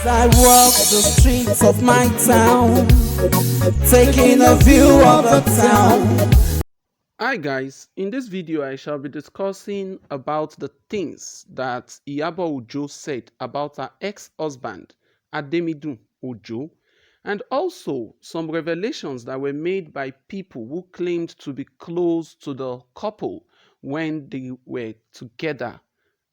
I walk the streets of my town, taking a view of the town. Hi guys, in this video I shall be discussing about the things that Iyabo Ojo said about her ex-husband Ademidun Ojo, and also some revelations that were made by people who claimed to be close to the couple when they were together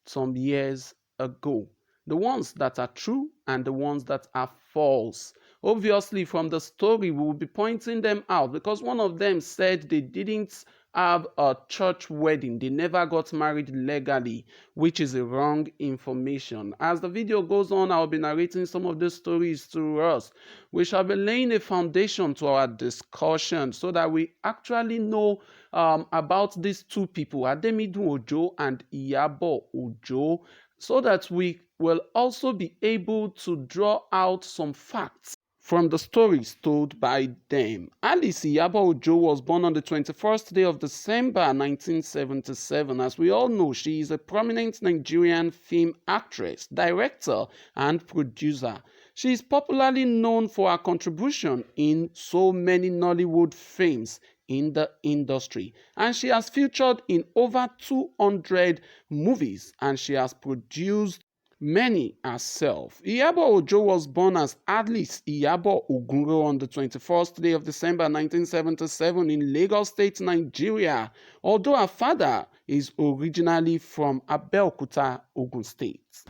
some years ago. The ones that are true and the ones that are false. Obviously, from the story, we will be pointing them out because one of them said they didn't have a church wedding. They never got married legally, which is a wrong information. As the video goes on, I'll be narrating some of these stories to us. We shall be laying a foundation to our discussion so that we actually know about these two people, Ademidun Ojo and Iyabo Ojo, so that we will also be able to draw out some facts from the stories told by them. Alice Iyabo Ojo was born on the 21st day of December 1977. As we all know, she is a prominent Nigerian film actress, director, and producer. She is popularly known for her contribution in so many Nollywood films in the industry, and she has featured in over 200 movies, and she has produced many herself. Iyabo Ojo was born as Alice Iyabo Ogunro on the 21st day of December 1977 in Lagos State, Nigeria, although her father is originally from Abeokuta, Ogun State.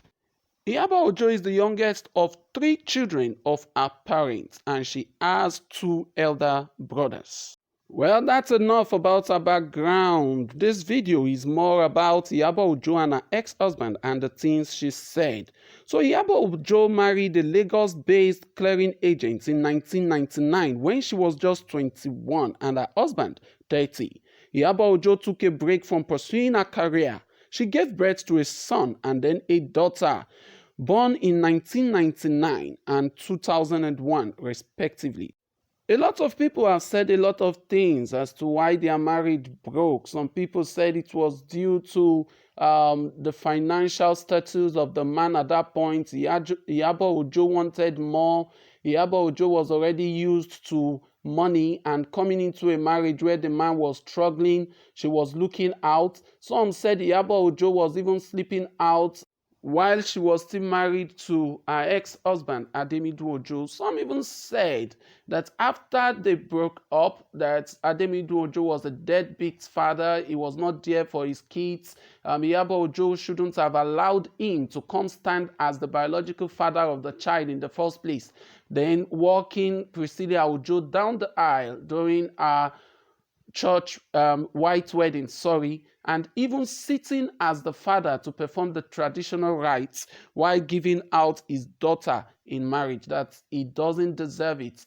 Iyabo Ojo is the youngest of 3 children of her parents, and she has 2 elder brothers. Well, that's enough about her background. This video is more about Iyabo Ojo and her ex-husband and the things she said. So Iyabo Ojo married a Lagos-based clearing agent in 1999 when she was just 21 and her husband 30. Iyabo Ojo took a break from pursuing her career. She gave birth to a son and then a daughter, born in 1999 and 2001 respectively. A lot of people have said a lot of things as to why their marriage broke. Some people said it was due to the financial status of the man at that point. Iyabo Ojo wanted more. Iyabo Ojo was already used to money and coming into a marriage where the man was struggling. She was looking out. Some said Iyabo Ojo was even sleeping out while she was still married to her ex-husband Ademidun Ojo. Some even said that after they broke up, that Ademidun Ojo was a deadbeat father. He was not there for his kids. Iyabo Ojo shouldn't have allowed him to come stand as the biological father of the child in the first place. Then walking Priscilla Ojo down the aisle during her church white wedding, and even sitting as the father to perform the traditional rites while giving out his daughter in marriage, that he doesn't deserve it.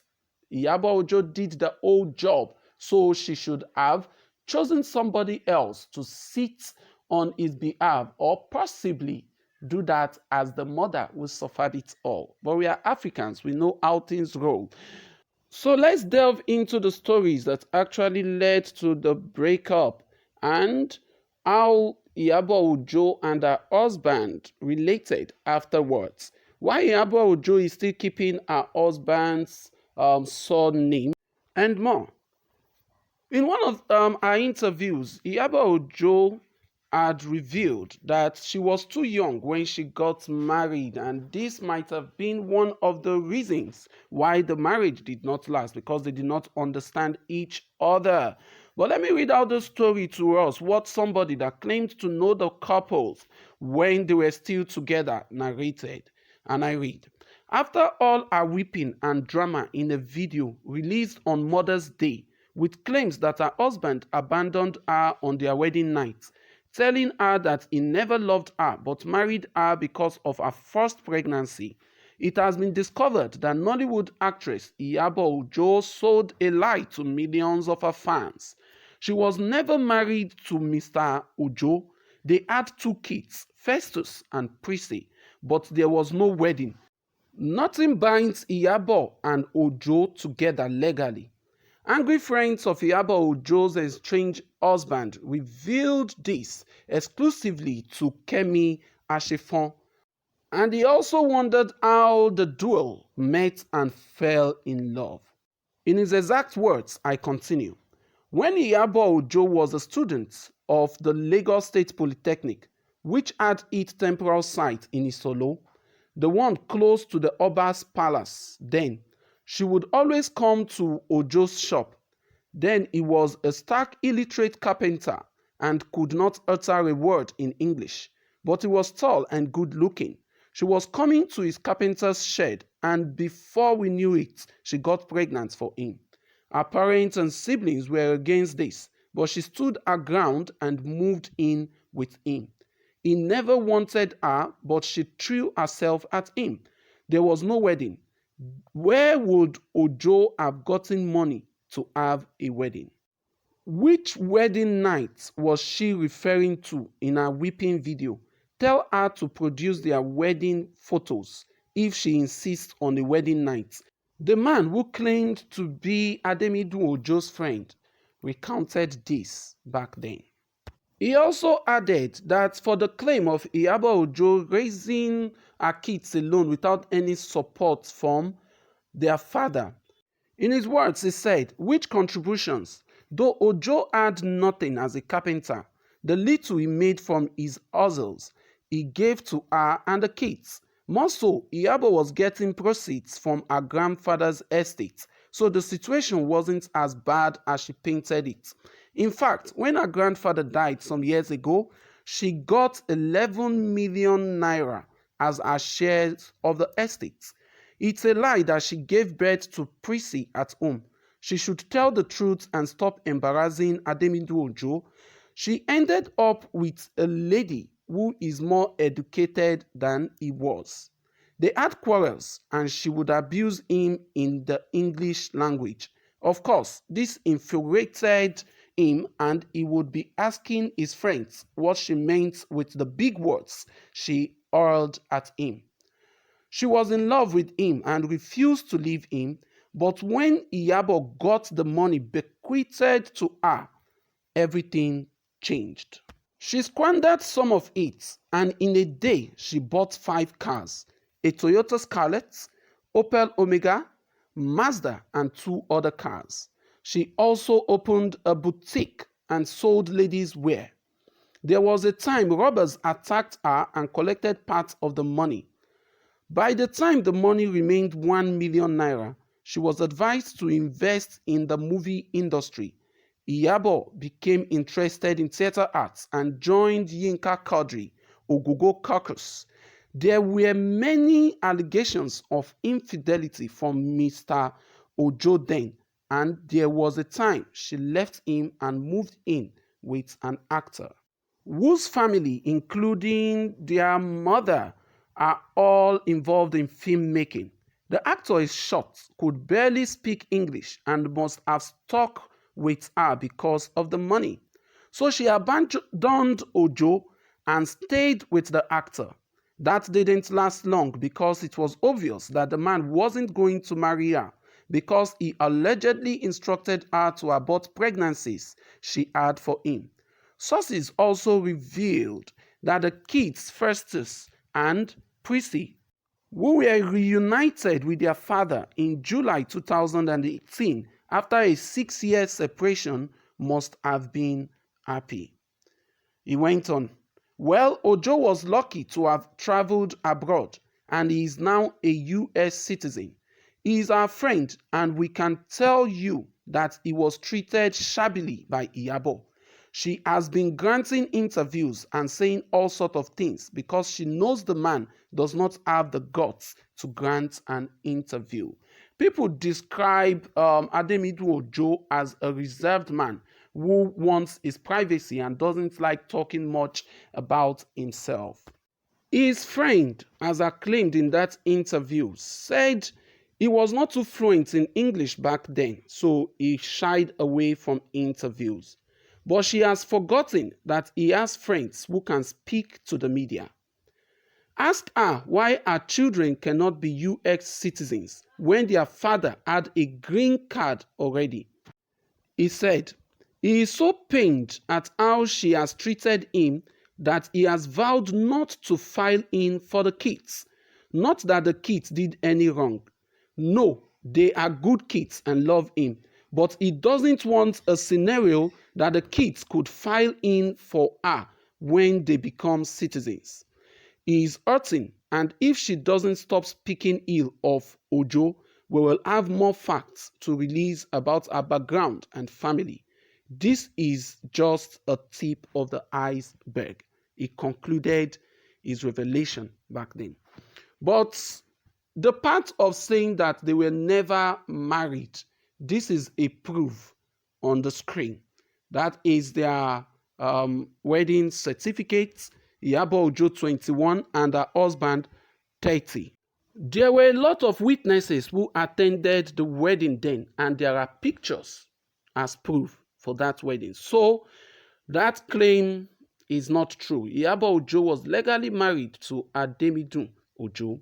Iyabo Ojo did the whole job, so she should have chosen somebody else to sit on his behalf, or possibly do that as the mother who suffered it all. But we are Africans, we know how things roll. So let's delve into the stories that actually led to the breakup and how Iyabo Ojo and her husband related afterwards. Why Iyabo Ojo is still keeping her husband's surname and more. In one of her interviews, Iyabo Ojo had revealed that she was too young when she got married, and this might have been one of the reasons why the marriage did not last, because they did not understand each other. But let me read out the story to us, what somebody that claimed to know the couples when they were still together narrated. And I read: after all her weeping and drama in a video released on Mother's Day, with claims that her husband abandoned her on their wedding night, telling her that he never loved her but married her because of her first pregnancy, it has been discovered that Nollywood actress Iyabo Ojo sold a lie to millions of her fans. She was never married to Mr. Ojo. They had 2 kids, Festus and Prissy, but there was no wedding. Nothing binds Iyabo and Ojo together legally. Angry friends of Iyabo Ojo's estranged husband revealed this exclusively to Kemi Ashifon. And he also wondered how the duo met and fell in love. In his exact words, I continue. When Iyabo Ojo was a student of the Lagos State Polytechnic, which had its temporal site in Isolo, the one close to the Oba's palace, then she would always come to Ojo's shop. Then he was a stark illiterate carpenter and could not utter a word in English, but he was tall and good looking. She was coming to his carpenter's shed, and before we knew it, she got pregnant for him. Her parents and siblings were against this, but she stood her ground and moved in with him. He never wanted her, but she threw herself at him. There was no wedding. Where would Ojo have gotten money to have a wedding? Which wedding night was she referring to in her weeping video? Tell her to produce their wedding photos if she insists on a wedding night. The man who claimed to be Ademidu Ojo's friend recounted this back then. He also added that for the claim of Iyabo Ojo raising her kids alone without any support from their father, in his words he said, which contributions, though Ojo had nothing as a carpenter, the little he made from his hustles, he gave to her and the kids. More so, Iyabo was getting proceeds from her grandfather's estate, so the situation wasn't as bad as she painted it. In fact, when her grandfather died some years ago, she got 11 million naira as her shares of the estate. It's a lie that she gave birth to Prissy at home. She should tell the truth and stop embarrassing Ademidu Ojo. She ended up with a lady who is more educated than he was. They had quarrels and she would abuse him in the English language. Of course, this infuriated him and he would be asking his friends what she meant with the big words she hurled at him. She was in love with him and refused to leave him, but when Iyabo got the money bequeathed to her, everything changed. She squandered some of it, and in a day she bought 5 cars, a Toyota Scarlet, Opel Omega, Mazda, and 2 other cars. She also opened a boutique and sold ladies' wear. There was a time robbers attacked her and collected part of the money. By the time the money remained 1 million naira, she was advised to invest in the movie industry. Iyabo became interested in theater arts and joined Yinka Quadri, Ogogo Caucus. There were many allegations of infidelity from Mr. Ojo then, and there was a time she left him and moved in with an actor, whose family, including their mother, are all involved in filmmaking. The actor is short, could barely speak English, and must have stuck with her because of the money. So she abandoned Ojo and stayed with the actor. That didn't last long because it was obvious that the man wasn't going to marry her because he allegedly instructed her to abort pregnancies she had for him. Sources also revealed that the kids, Festus and Prissy, who were reunited with their father in July 2018 after a 6-year separation, must have been happy. He went on, well, Ojo was lucky to have traveled abroad and he is now a US citizen. He is our friend and we can tell you that he was treated shabbily by Iyabo. She has been granting interviews and saying all sorts of things because she knows the man does not have the guts to grant an interview. People describe Ademidu Ojo as a reserved man who wants his privacy and doesn't like talking much about himself. His friend, as acclaimed in that interview, said he was not too fluent in English back then, so he shied away from interviews. But she has forgotten that he has friends who can speak to the media. Ask her why her children cannot be US citizens when their father had a green card already. He said, he is so pained at how she has treated him that he has vowed not to file in for the kids. Not that the kids did any wrong. No, they are good kids and love him. But he doesn't want a scenario that the kids could file in for her when they become citizens. He is hurting, and if she doesn't stop speaking ill of Ojo, we will have more facts to release about her background and family. This is just a tip of the iceberg. He concluded his revelation back then. But the part of saying that they were never married, this is a proof on the screen. That is their wedding certificates. Iyabo Ojo 21 and her husband 30. There were a lot of witnesses who attended the wedding then, and there are pictures as proof for that wedding. So that claim is not true. Iyabo Ojo was legally married to Ademidun Ojo.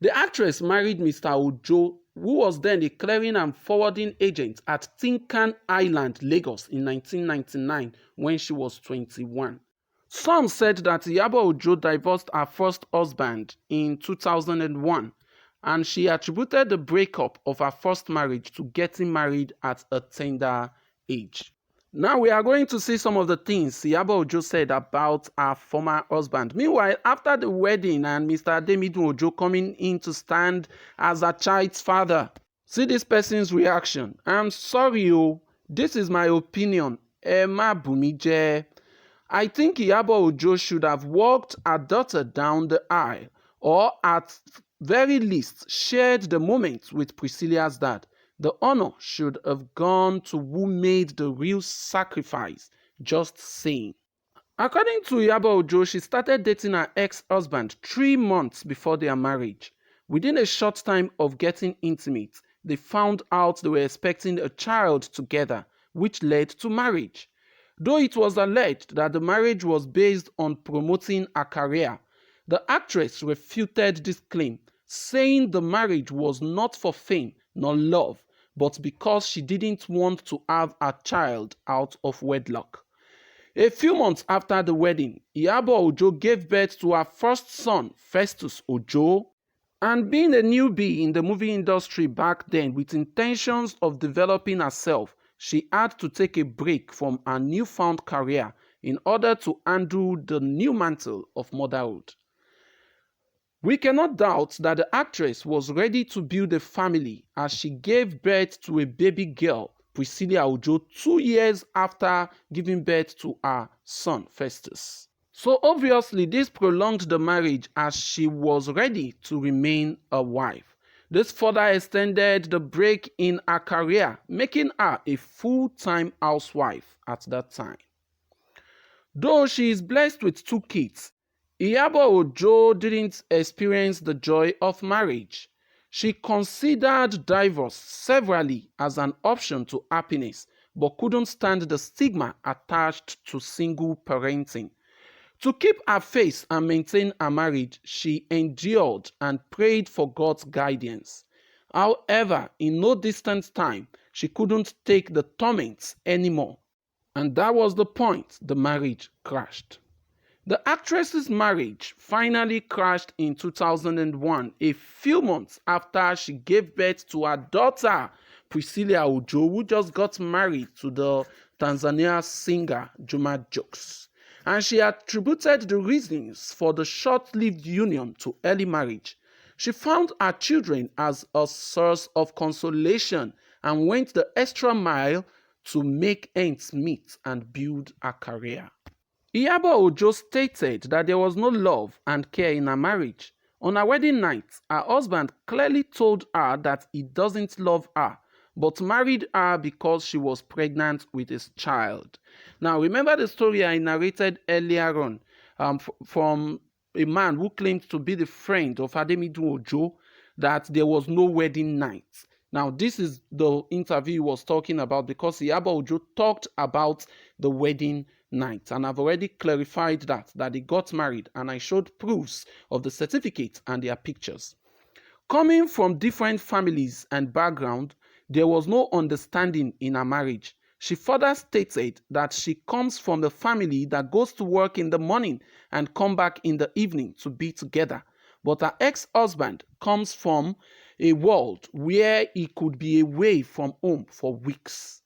The actress married Mr. Ojo, who was then a clearing and forwarding agent at Tinkan Island, Lagos in 1999 when she was 21. Some said that Iyabo Ojo divorced her first husband in 2001, and she attributed the breakup of her first marriage to getting married at a tender age. Now we are going to see some of the things Iyabo Ojo said about her former husband. Meanwhile, after the wedding and Mr. Ademidun Ojo coming in to stand as a child's father, see this person's reaction. I'm sorry, this is my opinion. Emma Bumije. I think Iyabo Ojo should have walked her daughter down the aisle, or at very least shared the moment with Priscilla's dad. The honor should have gone to who made the real sacrifice. Just saying. According to Iyabo Ojo, she started dating her ex-husband 3 months before their marriage. Within a short time of getting intimate, they found out they were expecting a child together, which led to marriage. Though it was alleged that the marriage was based on promoting a career, the actress refuted this claim, saying the marriage was not for fame nor love, but because she didn't want to have a child out of wedlock. A few months after the wedding, Iyabo Ojo gave birth to her first son, Festus Ojo. And being a newbie in the movie industry back then with intentions of developing herself, she had to take a break from her newfound career in order to handle the new mantle of motherhood. We cannot doubt that the actress was ready to build a family as she gave birth to a baby girl, Priscilla Ojo, 2 years after giving birth to her son, Festus. So obviously this prolonged the marriage as she was ready to remain a wife. This further extended the break in her career, making her a full-time housewife at that time. Though she is blessed with 2 kids, Iyabo Ojo didn't experience the joy of marriage. She considered divorce severally as an option to happiness, but couldn't stand the stigma attached to single parenting. To keep her faith and maintain her marriage, she endured and prayed for God's guidance. However, in no distant time, she couldn't take the torments anymore. And that was the point the marriage crashed. The actress's marriage finally crashed in 2001, a few months after she gave birth to her daughter, Priscilla Ojo, who just got married to the Tanzania singer Juma Jokes. And she attributed the reasons for the short-lived union to early marriage. She found her children as a source of consolation and went the extra mile to make ends meet and build a career. Iyabo Ojo stated that there was no love and care in her marriage. On her wedding night, her husband clearly told her that he doesn't love her, but married her because she was pregnant with his child. Now, remember the story I narrated earlier on from a man who claimed to be the friend of Ademidun Ojo, that there was no wedding night. Now, this is the interview he was talking about because Iyabo Ojo talked about the wedding night. And I've already clarified that they got married, and I showed proofs of the certificate and their pictures. Coming from different families and background, there was no understanding in her marriage. She further stated that she comes from a family that goes to work in the morning and come back in the evening to be together. But her ex-husband comes from a world where he could be away from home for weeks.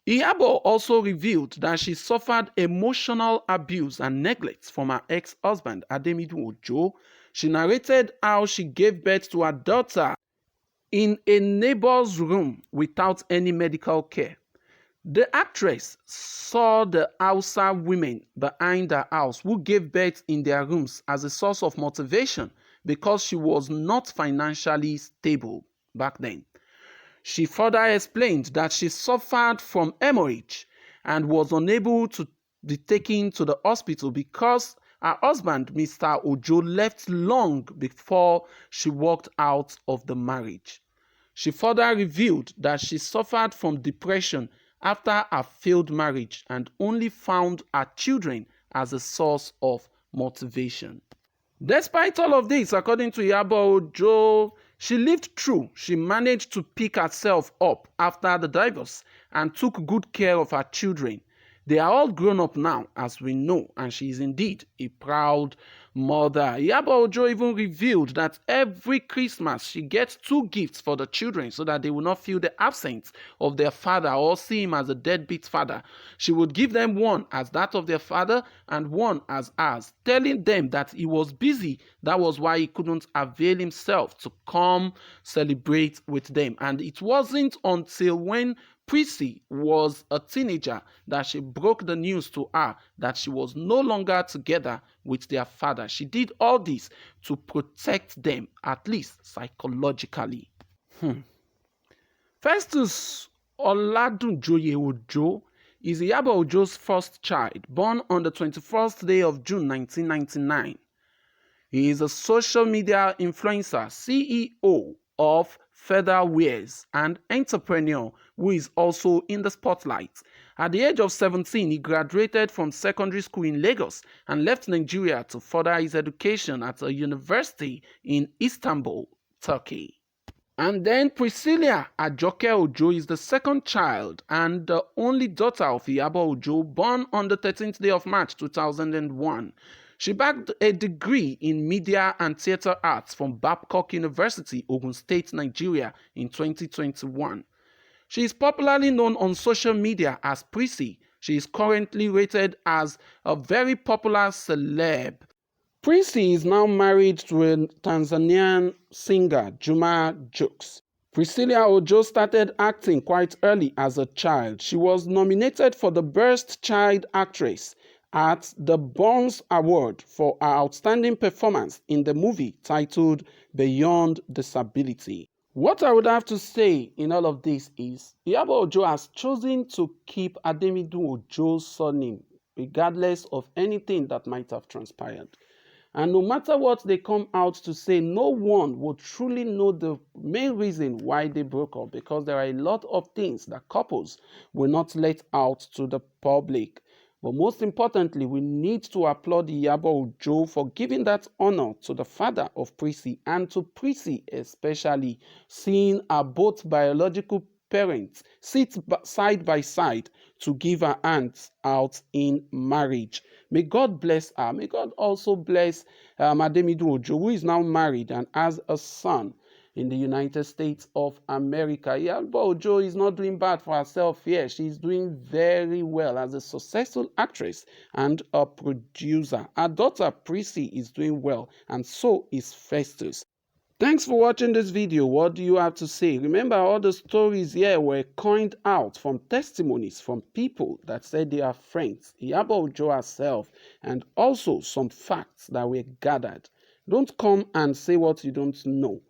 Iyabo also revealed that she suffered emotional abuse and neglect from her ex-husband, Ademidu Ojo. She narrated how she gave birth to her daughter in a neighbor's room without any medical care. The actress saw the Hausa women behind her house who gave birth in their rooms as a source of motivation because she was not financially stable back then. She further explained that she suffered from hemorrhage and was unable to be taken to the hospital because her husband, Mr. Ojo, left long before she walked out of the marriage. She further revealed that she suffered from depression after a failed marriage and only found her children as a source of motivation. Despite all of this, according to Iyabo Ojo, she lived through. She managed to pick herself up after the divorce and took good care of her children. They are all grown up now, as we know, and she is indeed a proud mother. Iyabo Ojo even revealed that every Christmas she gets 2 gifts for the children so that they will not feel the absence of their father or see him as a deadbeat father. She would give them one as that of their father and one as ours, telling them that he was busy. That was why he couldn't avail himself to come celebrate with them. And it wasn't until when Prissy was a teenager that she broke the news to her that she was no longer together with their father. She did all this to protect them, at least psychologically. Festus Oladunjoye Ojo is Iyabo Ojo's first child, born on the 21st day of June 1999. He is a social media influencer, CEO of Featherwears, and entrepreneur who is also in the spotlight. At the age of 17, he graduated from secondary school in Lagos and left Nigeria to further his education at a university in Istanbul, Turkey. And then Priscilla Ojo is the second child and the only daughter of Iyabo Ojo, born on the 13th day of March 2001. She bagged a degree in media and theatre arts from Babcock University, Ogun State, Nigeria in 2021. She is popularly known on social media as Prissy. She is currently rated as a very popular celeb. Prissy is now married to a Tanzanian singer, Juma Jux. Priscilla Ojo started acting quite early as a child. She was nominated for the Best Child Actress at the Burns Award for her outstanding performance in the movie titled Beyond Disability. What I would have to say in all of this is Iyabo Ojo has chosen to keep Ademidu Ojo's surname regardless of anything that might have transpired. And no matter what they come out to say, no one will truly know the main reason why they broke up, because there are a lot of things that couples will not let out to the public. But most importantly, we need to applaud Iyabo Ojo for giving that honor to the father of Prissy and to Prissy especially, seeing her both biological parents sit side by side to give her hands out in marriage. May God bless her. May God also bless Ademidu Ojo, who is now married and has a son in the United States of America. Iyabo Ojo is not doing bad for herself here. She's doing very well as a successful actress and a producer. Her daughter Prissy is doing well, and so is Festus. Thanks for watching this video. What do you have to say? Remember, all the stories here were coined out from testimonies from people that said they are friends, Iyabo Ojo herself, and also some facts that were gathered. Don't come and say what you don't know.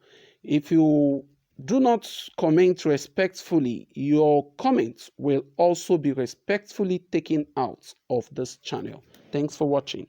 If you do not comment respectfully, your comments will also be respectfully taken out of this channel. Thanks for watching.